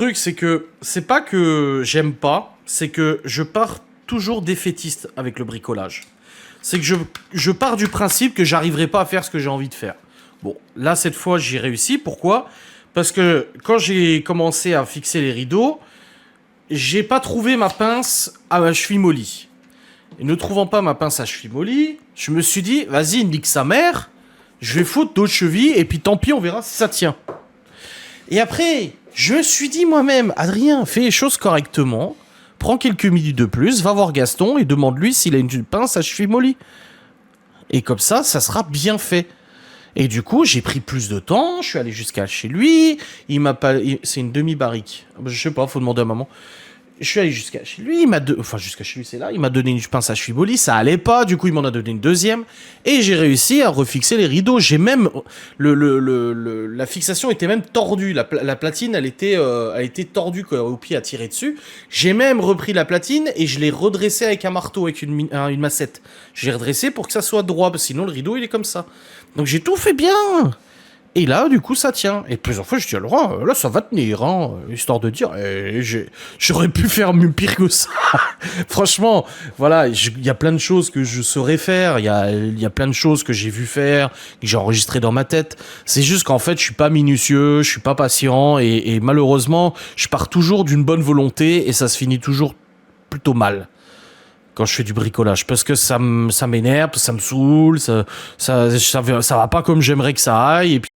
Le truc, c'est que c'est pas que j'aime pas, c'est que je pars toujours défaitiste avec le bricolage. C'est que je pars du principe que j'arriverai pas à faire ce que j'ai envie de faire. Bon, là, cette fois, j'ai réussi. Pourquoi? Parce que quand j'ai commencé à fixer les rideaux, j'ai pas trouvé ma pince à ma cheville molly. Et ne trouvant pas ma pince à cheville molly, je me suis dit, vas-y, nique sa mère, je vais foutre d'autres chevilles, et puis tant pis, on verra si ça tient. Et après, je me suis dit moi-même, Adrien, fais les choses correctement, prends quelques minutes de plus, va voir Gaston et demande-lui s'il a une pince à cheville molly. Et comme ça sera bien fait. Et du coup, j'ai pris plus de temps, je suis allé jusqu'à chez lui, il m'a pas... C'est une demi-barrique. Je sais pas, faut demander à maman. Je suis allé jusqu'à chez lui, enfin jusqu'à chez lui c'est là, il m'a donné une pince à cheville molly, ça allait pas, du coup il m'en a donné une deuxième, et j'ai réussi à refixer les rideaux. J'ai même... La fixation était même tordue, la platine elle était tordue quoi, au pied à tirer dessus. J'ai même repris la platine et je l'ai redressée avec un marteau, avec une massette. Je l'ai redressé pour que ça soit droit, parce que sinon le rideau il est comme ça. Donc j'ai tout fait bien. Et là, du coup, ça tient. Et plusieurs fois, je dis à Laurent, là, ça va tenir, hein, histoire de dire, j'aurais pu faire mieux pire que ça. Franchement, voilà, il y a plein de choses que je saurais faire, il y a plein de choses que j'ai vu faire, que j'ai enregistré dans ma tête. C'est juste qu'en fait, je suis pas minutieux, je suis pas patient, et malheureusement, je pars toujours d'une bonne volonté, et ça se finit toujours plutôt mal quand je fais du bricolage, parce que ça m'énerve, ça me saoule, ça va pas comme j'aimerais que ça aille, et puis